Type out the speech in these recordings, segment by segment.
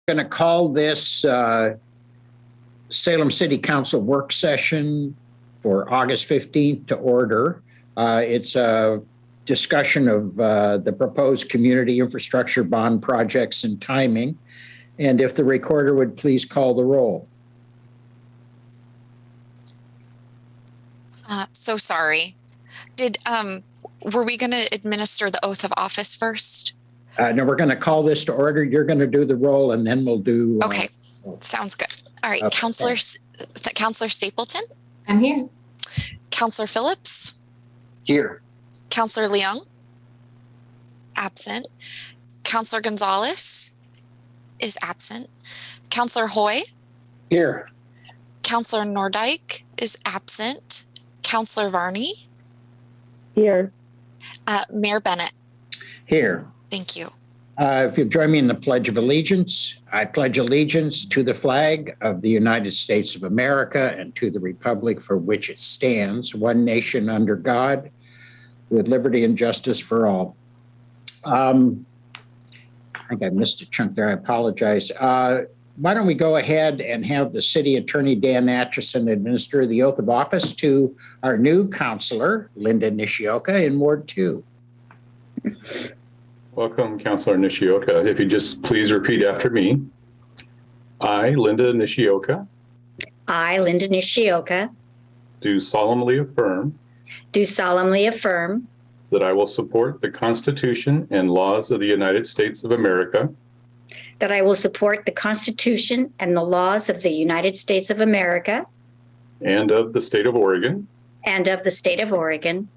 Going to call this Salem City Council work session for August 15th to order. It's a discussion of the proposed community infrastructure bond projects and timing. And if the recorder would please call the roll. So sorry. Were we going to administer the oath of office first? No, we're going to call this to order. You're going to do the roll and then we'll do. Okay, sounds good. All right, okay. Councilor Stapleton? I'm here. Councilor Phillips? Here. Councilor Leung? Absent. Councilor Gonzalez is absent. Councilor Hoy? Here. Councilor Nordike is absent. Councilor Varney? Here. Mayor Bennett? Here. Thank you. If you'll join me in the Pledge of Allegiance, I pledge allegiance to the flag of the United States of America and to the republic for which it stands, one nation under God, with liberty and justice for all. I think I missed a chunk there. I apologize. Why don't we go ahead and have the City Attorney Dan Atchison administer the oath of office to our new councilor, Linda Nishioka, in Ward 2. Welcome, Councilor Nishioka. If you just please repeat after me. I, Linda Nishioka, I, Linda Nishioka, do solemnly affirm that I will support the Constitution and laws of the United States of America, that I will support the Constitution and the laws of the United States of America and of the State of Oregon, and of the State of Oregon,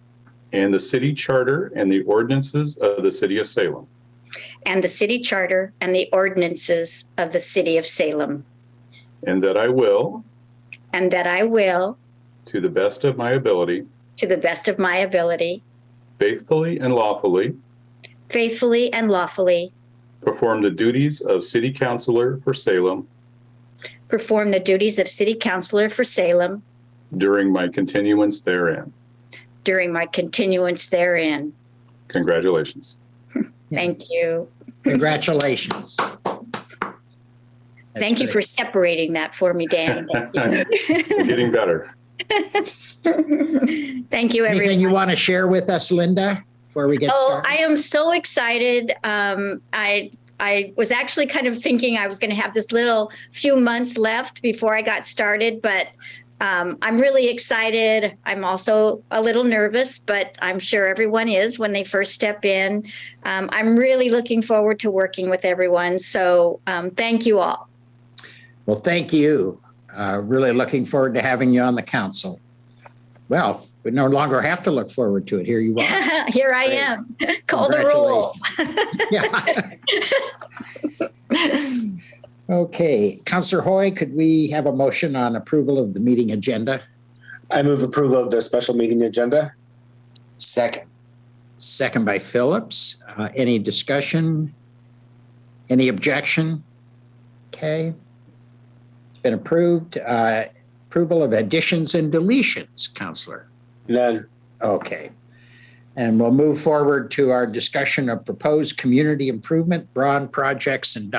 and the City Charter and the ordinances of the City of Salem, and the City Charter and the ordinances of the City of Salem, and that I will, to the best of my ability, faithfully and lawfully, perform the duties of City Councilor for Salem during my continuance therein. Congratulations. Thank you. Congratulations. Thank you for separating that for me, Dan. We're getting better. Thank you, everyone. Anything you want to share with us, Linda, before we get started? I am so excited. I was actually kind of thinking I was going to have this little few months left before I got started, but I'm really excited. I'm also a little nervous, but I'm sure everyone is when they first step in. I'm really looking forward to working with everyone. So thank you all. Well, thank you. Really looking forward to having you on the council. Well, we no longer have to look forward to it. Here you are. Here I am. Call the roll. Yeah. Okay. Councilor Hoy, could we have a motion on approval of the meeting agenda? I move approval of the special meeting agenda. Second. Second by Phillips. Any discussion? Any objection? Okay. It's been approved. Approval of additions and deletions, Councilor. None. Okay. And we'll move forward to our discussion of proposed community improvement, bond projects and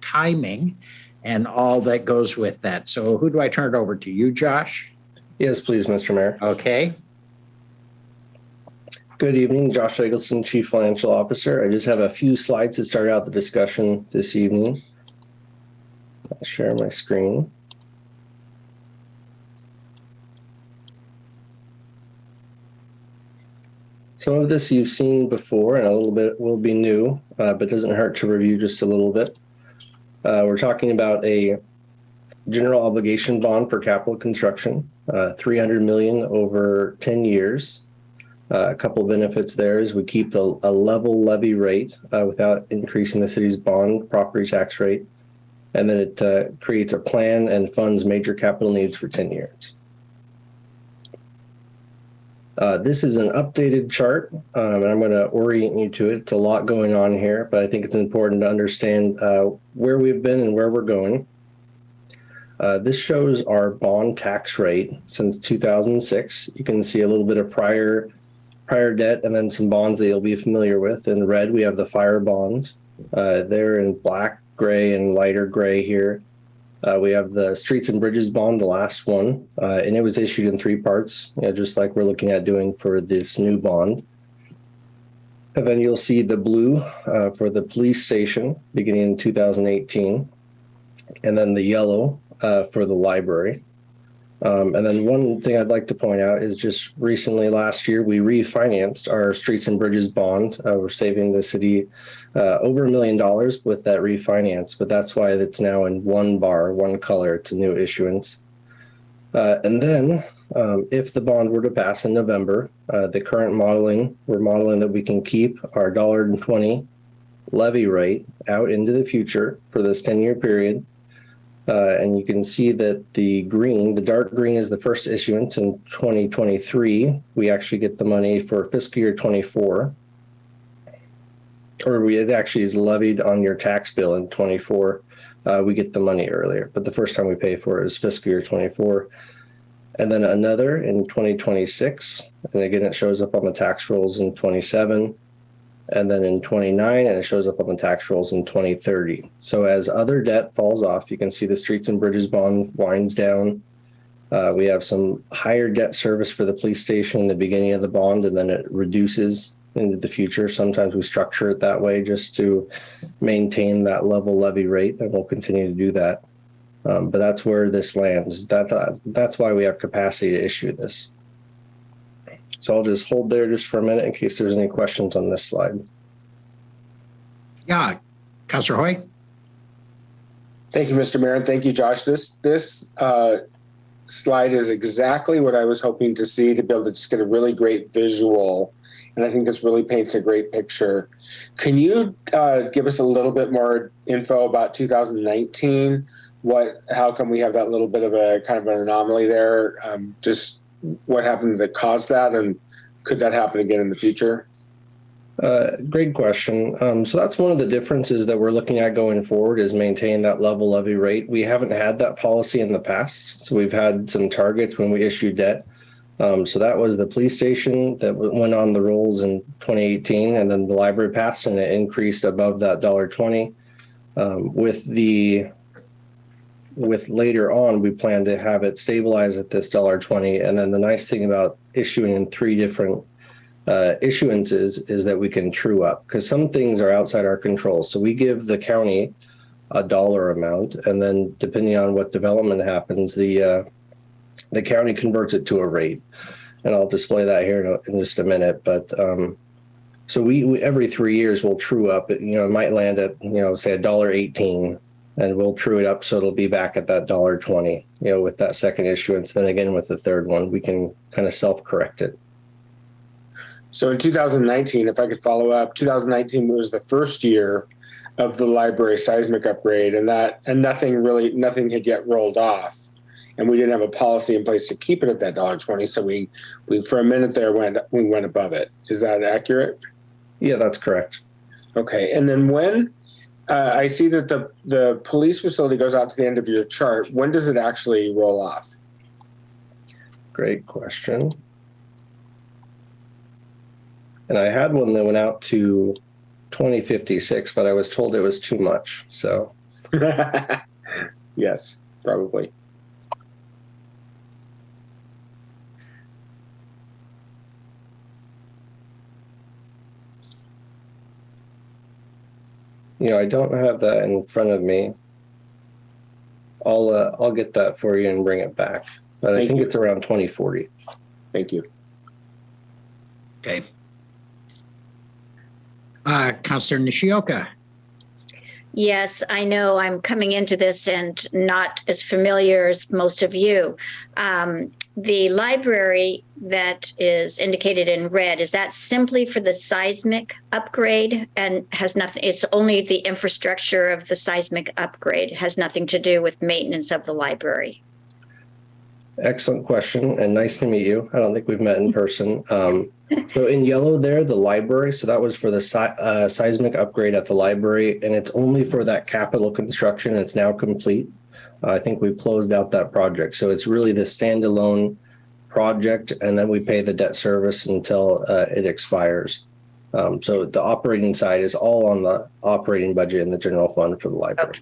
timing and all that goes with that. So who do I turn it over to? You, Josh? Yes, please, Mr. Mayor. Okay. Good evening, Josh Eggleston, Chief Financial Officer. I just have a few slides to start out the discussion this evening. I'll share my screen. Some of this you've seen before and a little bit will be new, but it doesn't hurt to review just a little bit. We're talking about a general obligation bond for capital construction, $300 million over 10 years. A couple of benefits there is we keep a level levy rate without increasing the city's bond property tax rate. And then it creates a plan and funds major capital needs for 10 years. This is an updated chart, and I'm going to orient you to it. It's a lot going on here, but I think it's important to understand where we've been and where we're going. This shows our bond tax rate since 2006. You can see a little bit of prior debt and then some bonds that you'll be familiar with. In red, we have the fire bonds. They're in black, gray, and lighter gray here. We have the Streets and Bridges bond, the last one, and it was issued in 3 parts, just like we're looking at doing for this new bond. And then you'll see the blue for the police station beginning in 2018, and then the yellow for the library. And then one thing I'd like to point out is just recently last year, we refinanced our Streets and Bridges bond. We're saving the city over $1 million with that refinance, but that's why it's now in one bar, one color. It's a new issuance. And then if the bond were to pass in November, the current modeling, we're modeling that we can keep our $1.20 levy rate out into the future for this 10-year period. And you can see that the dark green is the first issuance in 2023. We actually get the money for fiscal year 24. Or it actually is levied on your tax bill in 24. We get the money earlier, but the first time we pay for it is fiscal year 24. And then another in 2026. And again, it shows up on the tax rolls in 27. And then in 29, and it shows up on the tax rolls in 2030. So as other debt falls off, you can see the Streets and Bridges bond winds down. We have some higher debt service for the police station in the beginning of the bond, and then it reduces into the future. Sometimes we structure it that way just to maintain that level levy rate, and we'll continue to do that. But that's where this lands. That's why we have capacity to issue this. So I'll just hold there just for a minute in case there's any questions on this slide. Yeah, Councilor Hoy? Thank you, Mr. Mayor, and thank you, Josh. This slide is exactly what I was hoping to see, to be able to just get a really great visual, and I think this really paints a great picture. Can you give us a little bit more info about 2019? How come we have that little bit of a kind of an anomaly there? Just what happened that caused that, and could that happen again in the future? Great question. So that's one of the differences that we're looking at going forward, is maintain that level levy rate. We haven't had that policy in the past. So we've had some targets when we issue debt. So that was the police station that went on the rolls in 2018, and then the library passed and it increased above that $1.20. With later on, we plan to have it stabilize at this $1.20. And then the nice thing about issuing in 3 different issuances is that we can true up, because some things are outside our control. So we give the county a dollar amount, and then depending on what development happens, the county converts it to a rate. And I'll display that here in just a minute. But so we every 3 years we'll true up. It might land at say $1.18. And we'll true it up so it'll be back at that $1.20, with that second issuance. Then again, with the third one, we can kind of self-correct it. So in 2019, if I could follow up, 2019 was the first year of the library seismic upgrade, and nothing had yet rolled off, and we didn't have a policy in place to keep it at that $1.20. So we for a minute there we went above it. Is that accurate? Yeah, that's correct. Okay, and then when I see that the police facility goes out to the end of your chart, when does it actually roll off? Great question. And I had one that went out to 2056, but I was told it was too much. So yes, probably. I don't have that in front of me. I'll get that for you and bring it back. But I think it's around 2040. Thank you. Okay. Councilor Nishioka? Yes, I know I'm coming into this and not as familiar as most of you. The library that is indicated in red, is that simply for the seismic upgrade and has nothing, it's only the infrastructure of the seismic upgrade, has nothing to do with maintenance of the library? Excellent question, and nice to meet you. I don't think we've met in person. So in yellow there, the library, so that was for the seismic upgrade at the library, and it's only for that capital construction. It's now complete. I think we've closed out that project. So it's really the standalone project, and then we pay the debt service until it expires. So the operating side is all on the operating budget in the general fund for the library. Okay.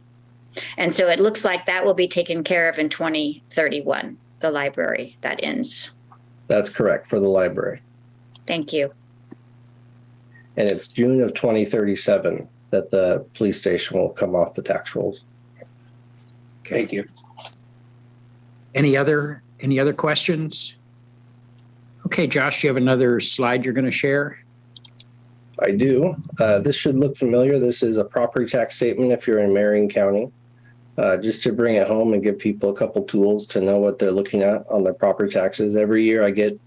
And so it looks like that will be taken care of in 2031, the library that ends. That's correct for the library. Thank you. And it's June of 2037 that the police station will come off the tax rolls. Okay. Thank you. Any other questions? Okay, Josh, you have another slide you're going to share? I do. This should look familiar. This is a property tax statement if you're in Marion County. Just to bring it home and give people a couple tools to know what they're looking at on their property taxes. Every year I get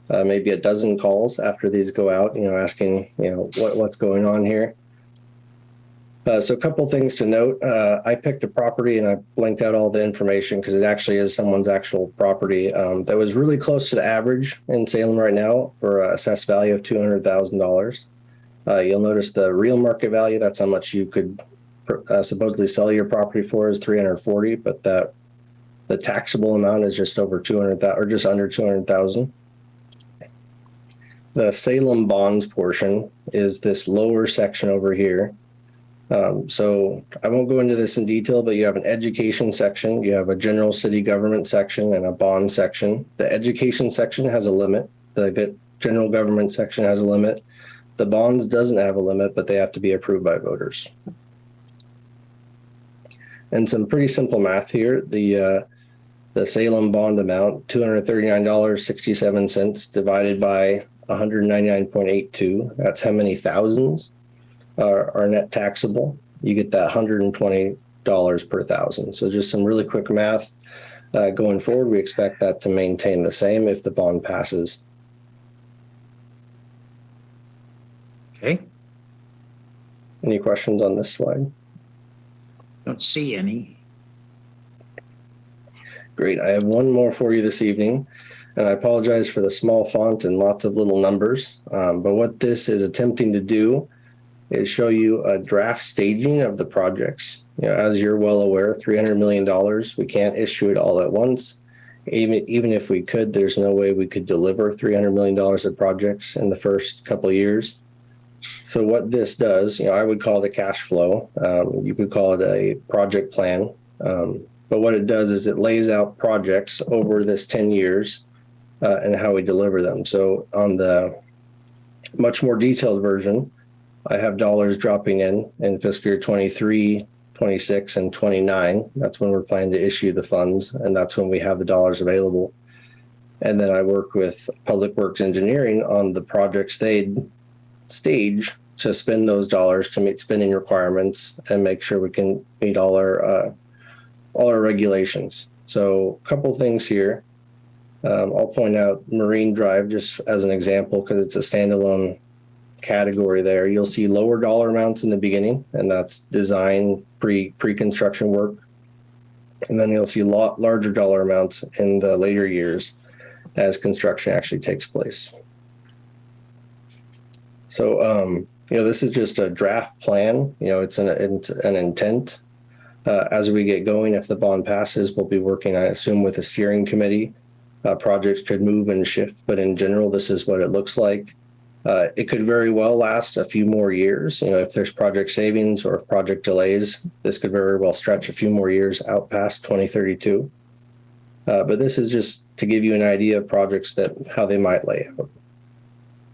maybe a dozen calls after these go out, asking, what's going on here. So a couple things to note. I picked a property and I blanked out all the information because it actually is someone's actual property that was really close to the average in Salem right now for an assessed value of $200,000. You'll notice the real market value, that's how much you could supposedly sell your property for, is $340,000, but the taxable amount is just over $200,000 or just under $200,000. The Salem bonds portion is this lower section over here. So I won't go into this in detail, but you have an education section, you have a general city government section, and a bond section. The education section has a limit. The general government section has a limit. The bonds doesn't have a limit, but they have to be approved by voters. And some pretty simple math here. The Salem bond amount, $239.67 divided by 199.82. That's how many thousands are net taxable. You get that $120 per thousand. So just some really quick math. Going forward, we expect that to maintain the same if the bond passes. Okay, Any questions on this slide? don't see any. Great. I have one more for you this evening, and I apologize for the small font and lots of little numbers. But what this is attempting to do is show you a draft staging of the projects. As you're well aware, $300 million, we can't issue it all at once. Even if we could, there's no way we could deliver $300 million of projects in the first couple of years. So what this does, I would call it a cash flow. You could call it a project plan. But what it does is it lays out projects over this 10 years and how we deliver them. So on the much more detailed version, I have dollars dropping in fiscal year 23, 26, and 29. That's when we're planning to issue the funds, and that's when we have the dollars available. And then I work with Public Works Engineering on the projects they'd stage to spend those dollars to meet spending requirements and make sure we can meet all our regulations. So a couple things here. I'll point out Marine Drive just as an example because it's a standalone category there. You'll see lower dollar amounts in the beginning, and that's design pre-construction work. And then you'll see a lot larger dollar amounts in the later years as construction actually takes place. So, this is just a draft plan. It's an intent. As we get going, if the bond passes, we'll be working, I assume, with a steering committee. Projects could move and shift, but in general, this is what it looks like. It could very well last a few more years. If there's project savings or if project delays, this could very well stretch a few more years out past 2032. But this is just to give you an idea of projects how they might lay out.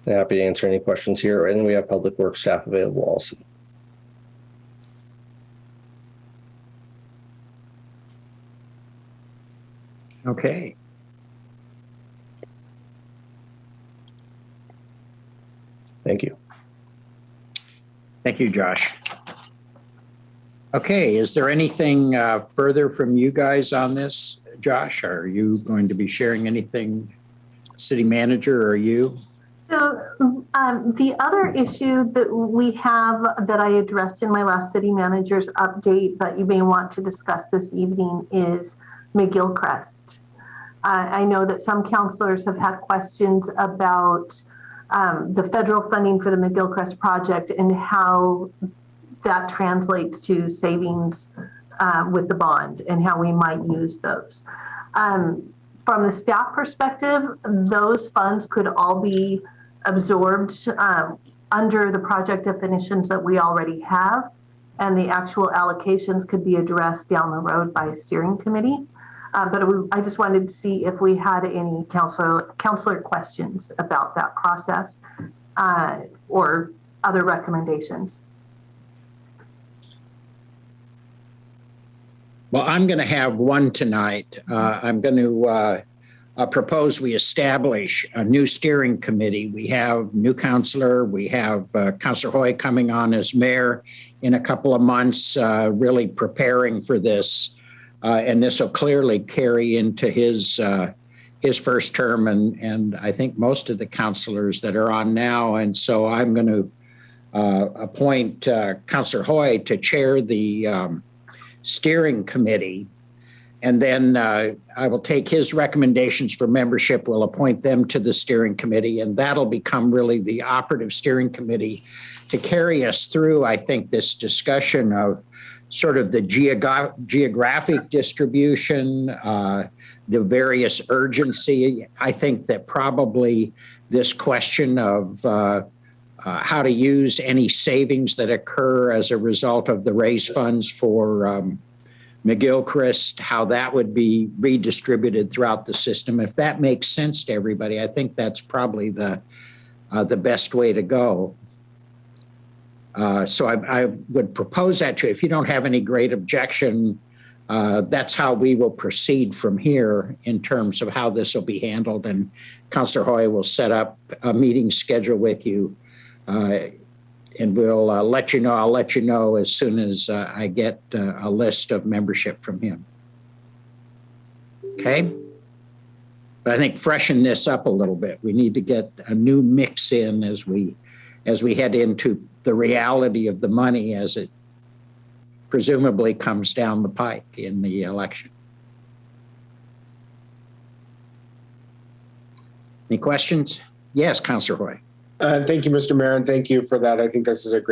I'm happy to answer any questions here, and we have Public Works staff available also. Okay. Thank you. Thank you, Josh. Okay, is there anything further from you guys on this, Josh? Are you going to be sharing anything, city manager, or you? So the other issue that we have that I addressed in my last city manager's update, but you may want to discuss this evening, is McGillcrest. I know that some councilors have had questions about the federal funding for the McGillcrest project and how that translates to savings with the bond and how we might use those. From the staff perspective, those funds could all be absorbed under the project definitions that we already have, and the actual allocations could be addressed down the road by a steering committee. I just wanted to see if we had any counselor questions about that process or other recommendations. Well, I'm going to have one tonight. I'm going to propose we establish a new steering committee. We have new counselor. We have Councilor Hoy coming on as mayor in a couple of months, really preparing for this. And this will clearly carry into his first term and I think most of the counselors that are on now. And so I'm going to appoint Councilor Hoy to chair the steering committee. And then I will take his recommendations for membership. We'll appoint them to the steering committee, and that'll become really the operative steering committee to carry us through, I think, this discussion of sort of the geographic distribution, the various urgency. I think that probably this question of how to use any savings that occur as a result of the raise funds for McGilchrist, how that would be redistributed throughout the system. If that makes sense to everybody, I think that's probably the best way to go. So I would propose that to you. If you don't have any great objection, that's how we will proceed from here in terms of how this will be handled. And Councilor Hoy will set up a meeting schedule with you. And we'll let you know. I'll let you know as soon as I get a list of membership from him. Okay? But I think freshen this up a little bit. We need to get a new mix in as we head into the reality of the money as it presumably comes down the pike in the election. Any questions? Yes, Councilor Hoy. Thank you, Mr. Mayor, and thank you for that. I think this is a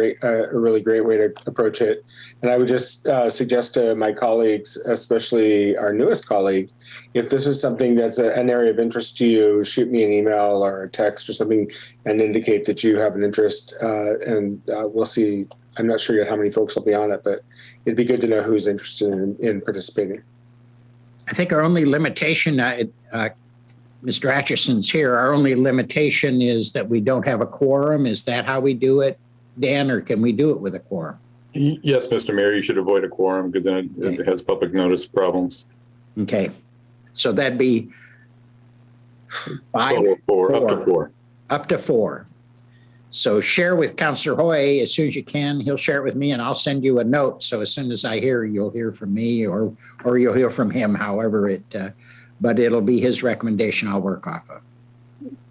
really great way to approach it. And I would just suggest to my colleagues, especially our newest colleague, if this is something that's an area of interest to you, shoot me an email or a text or something and indicate that you have an interest. And we'll see. I'm not sure yet how many folks will be on it, but it'd be good to know who's interested in participating. I think our only limitation, Mr. Atchison's here. Our only limitation is that we don't have a quorum. Is that how we do it, Dan, or can we do it with a quorum? Yes, Mr. Mayor, you should avoid a quorum because then it has public notice problems. Okay. So that'd be five, four, up to four. Up to four. So share with Councilor Hoy as soon as you can. He'll share it with me and I'll send you a note. So as soon as I hear, you'll hear from me or you'll hear from him, however it, but it'll be his recommendation I'll work off of.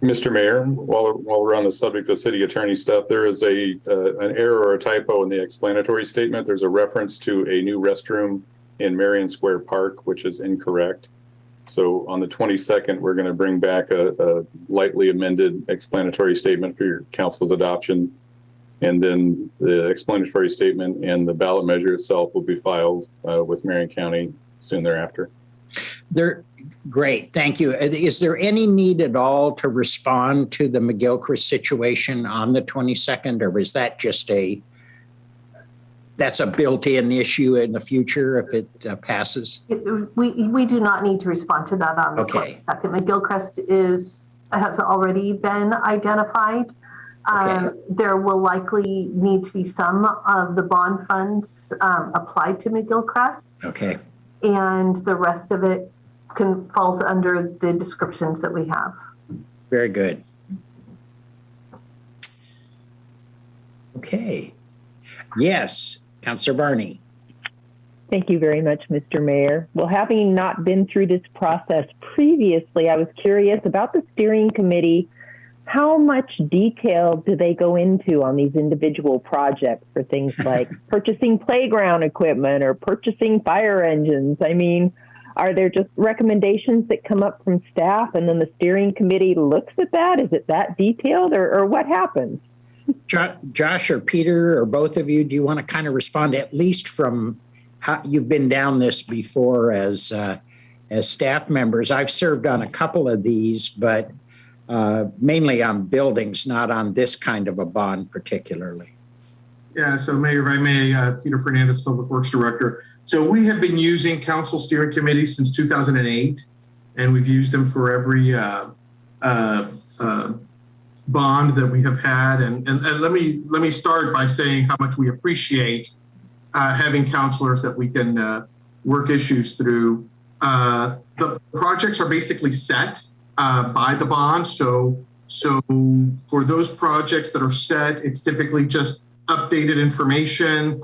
Mr. Mayor, while we're on the subject of city attorney stuff, there is an error or a typo in the explanatory statement. There's a reference to a new restroom in Marion Square Park, which is incorrect. So on the 22nd, we're going to bring back a lightly amended explanatory statement for your council's adoption. And then the explanatory statement and the ballot measure itself will be filed with Marion County soon thereafter. Great, thank you. Is there any need at all to respond to the McGilchrist situation on the 22nd, or is that just that's a built-in issue in the future if it passes? We do not need to respond to that on the 22nd. McGilchrist has already been identified. There will likely need to be some of the bond funds applied to McGilchrist. Okay. And the rest of it falls under the descriptions that we have. Very good. Okay. Yes, Councilor Barney. Thank you very much, Mr. Mayor. Well, having not been through this process previously, I was curious about the steering committee. How much detail do they go into on these individual projects for things like purchasing playground equipment or purchasing fire engines? I mean, are there just recommendations that come up from staff and then the steering committee looks at that? Is it that detailed or what happens? Josh or Peter or both of you, do you want to kind of respond at least from how you've been down this before as staff members? I've served on a couple of these, but mainly on buildings, not on this kind of a bond particularly. Yeah, so Mayor, if I may, Peter Fernandez, Public Works Director. So we have been using council steering committee since 2008, and we've used them for every bond that we have had. And let me start by saying how much we appreciate having counselors that we can work issues through. The projects are basically set by the bond. So for those projects that are set, it's typically just updated information.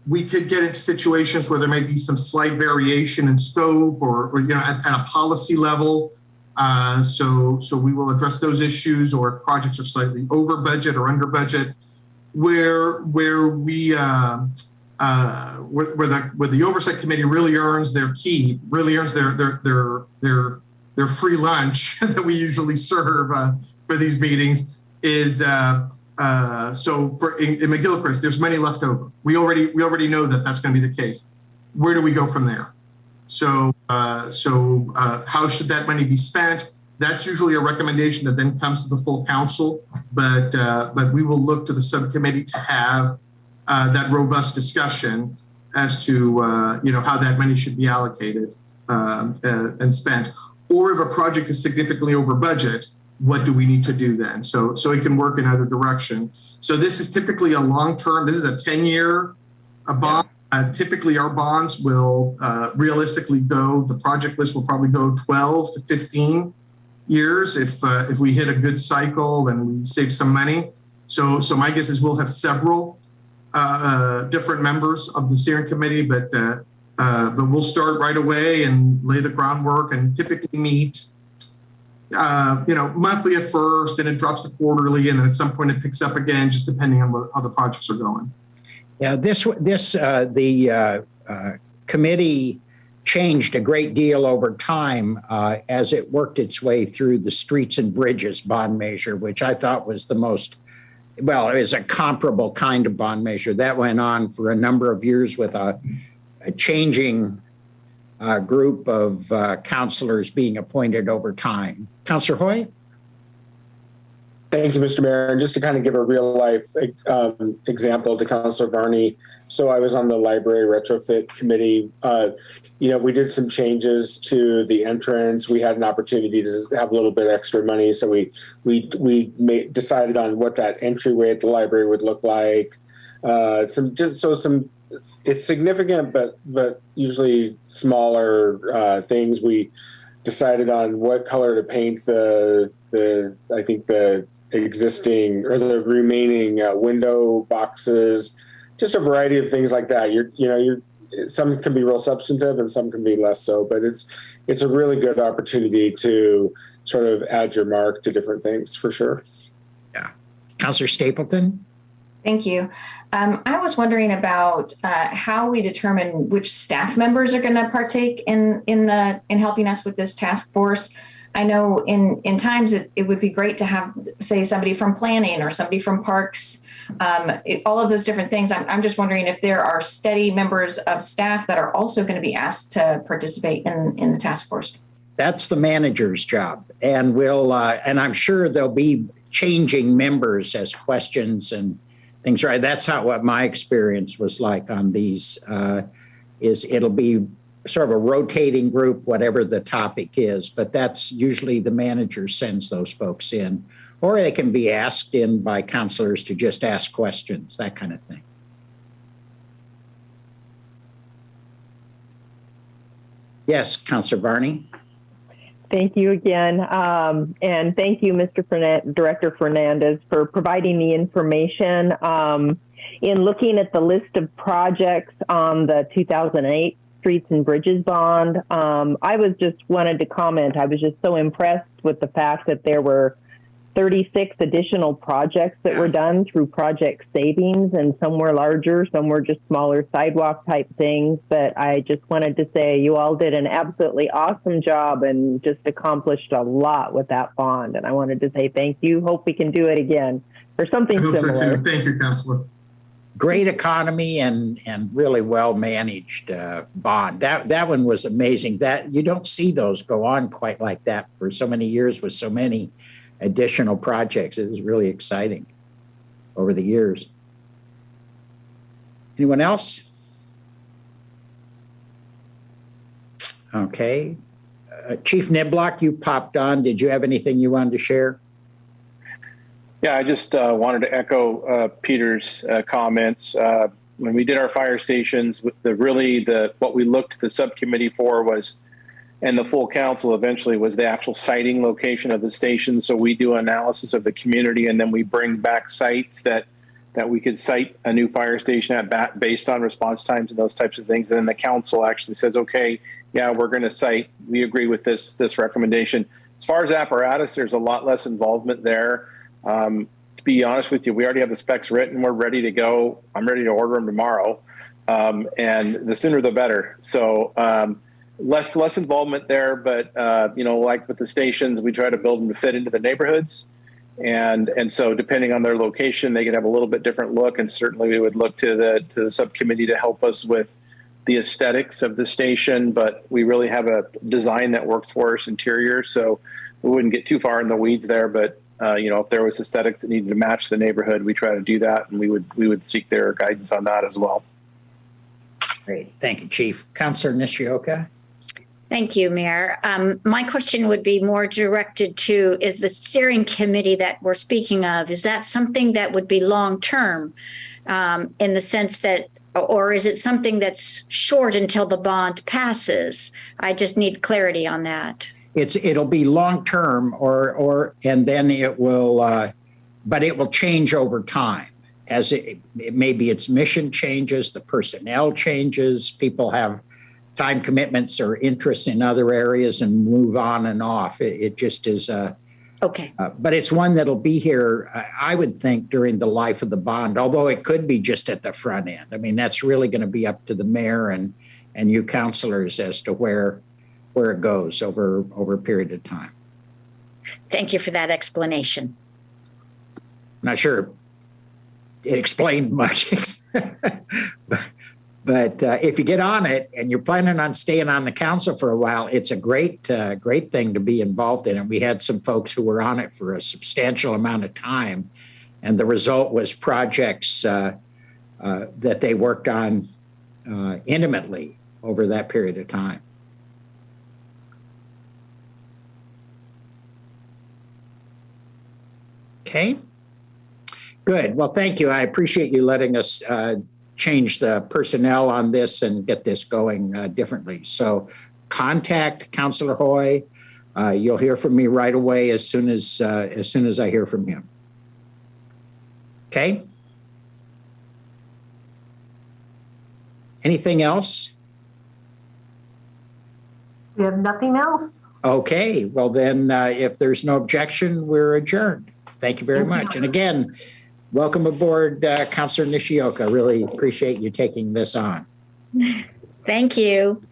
We could get into situations where there may be some slight variation in scope or at a policy level. So we will address those issues, or if projects are slightly over budget or under budget, where the oversight committee really earns their keep, really earns their free lunch that we usually serve for these meetings is so for in McGilchrist, there's money left over. We already know that that's going to be the case. Where do we go from there? So how should that money be spent? That's usually a recommendation that then comes to the full council, but we will look to the subcommittee to have that robust discussion as to how that money should be allocated and spent. Or if a project is significantly over budget, what do we need to do then? So it can work in either direction. So this is typically a long-term. This is a 10-year bond. Typically, our bonds will realistically go. The project list will probably go 12 to 15 years if we hit a good cycle and we save some money. So my guess is we'll have several different members of the steering committee, but we'll start right away and lay the groundwork and typically meet, monthly at first, and it drops to quarterly, and then at some point it picks up again, just depending on how the projects are going. Yeah, the committee changed a great deal over time as it worked its way through the Streets and Bridges bond measure, which I thought was it was a comparable kind of bond measure. That went on for a number of years with a changing group of counselors being appointed over time. Councilor Hoy? Thank you, Mr. Mayor. And just to kind of give a real life example to Councilor Varney. So I was on the library retrofit committee. We did some changes to the entrance. We had an opportunity to have a little bit extra money. So we decided on what that entryway at the library would look like. It's significant, but usually smaller things. We decided on what color to paint the existing or the remaining window boxes, just a variety of things like that. Some can be real substantive and some can be less so, but it's a really good opportunity to sort of add your mark to different things for sure. Yeah. Councilor Stapleton? Thank you. I was wondering about how we determine which staff members are going to partake in helping us with this task force. I know in times it would be great to have, say, somebody from planning or somebody from parks, all of those different things. I'm just wondering if there are steady members of staff that are also going to be asked to participate in the task force. That's the manager's job, and and I'm sure there'll be changing members as questions and things. Right, that's what my experience was like on these. Is it'll be sort of a rotating group, whatever the topic is, but that's usually the manager sends those folks in, or they can be asked in by counselors to just ask questions, that kind of thing. Yes, Councilor Varney. Thank you again. And thank you, Director Fernandez, for providing the information. In looking at the list of projects on the 2008 Streets and Bridges bond, I wanted to comment. I was just so impressed with the fact that there were 36 additional projects that were done through project savings, and some were larger, some were just smaller sidewalk type things. But I just wanted to say you all did an absolutely awesome job and just accomplished a lot with that bond. And I wanted to say thank you. Hope we can do it again or something similar. So too. Thank you, Councilor. great economy and really well managed bond. That one was amazing. That you don't see those go on quite like that for so many years with so many additional projects. It was really exciting over the years. Anyone else? Okay. Chief Niblock, you popped on. Did you have anything you wanted to share? Yeah, I just wanted to echo Peter's comments. When we did our fire stations, what we looked to the subcommittee for was, and the full council eventually, was the actual siting location of the station. So we do analysis of the community, and then we bring back sites that we could site a new fire station at based on response times and those types of things. And then the council actually says, okay, yeah, we're going to site. We agree with this recommendation. As far as apparatus, there's a lot less involvement there. To be honest with you, we already have the specs written. We're ready to go. I'm ready to order them tomorrow. And the sooner the better. So less involvement there, but like with the stations, we try to build them to fit into the neighborhoods. And so depending on their location, they could have a little bit different look. And certainly we would look to the subcommittee to help us with the aesthetics of the station, but we really have a design that works for us interior. So we wouldn't get too far in the weeds there, but if there was aesthetics that needed to match the neighborhood, we try to do that, and we would seek their guidance on that as well. Great. Thank you, Chief. Councilor Nishioka. Thank you, Mayor. My question would be more directed to, is the steering committee that we're speaking of, is that something that would be long-term in the sense that, or is it something that's short until the bond passes? I just need clarity on that. It'll be long-term and then it will, but it will change over time as maybe its mission changes, the personnel changes, people have time commitments or interests in other areas and move on and off. It just is okay. But it's one that'll be here, I would think, during the life of the bond, although it could be just at the front end. I mean, that's really going to be up to the mayor and you councilors as to where it goes over a period of time. Thank you for that explanation. Not sure it explained much, but if you get on it and you're planning on staying on the council for a while, it's a great thing to be involved in. And we had some folks who were on it for a substantial amount of time. And the result was projects that they worked on intimately over that period of time. Okay, good. Well, thank you. I appreciate you letting us change the personnel on this and get this going differently. So contact Councilor Hoy. You'll hear from me right away as soon as I hear from him. Okay. Anything else? We have nothing else. Okay. Well, then, if there's no objection, we're adjourned. Thank you very much. And again, welcome aboard, Councilor Nishioka. Really appreciate you taking this on. Thank you.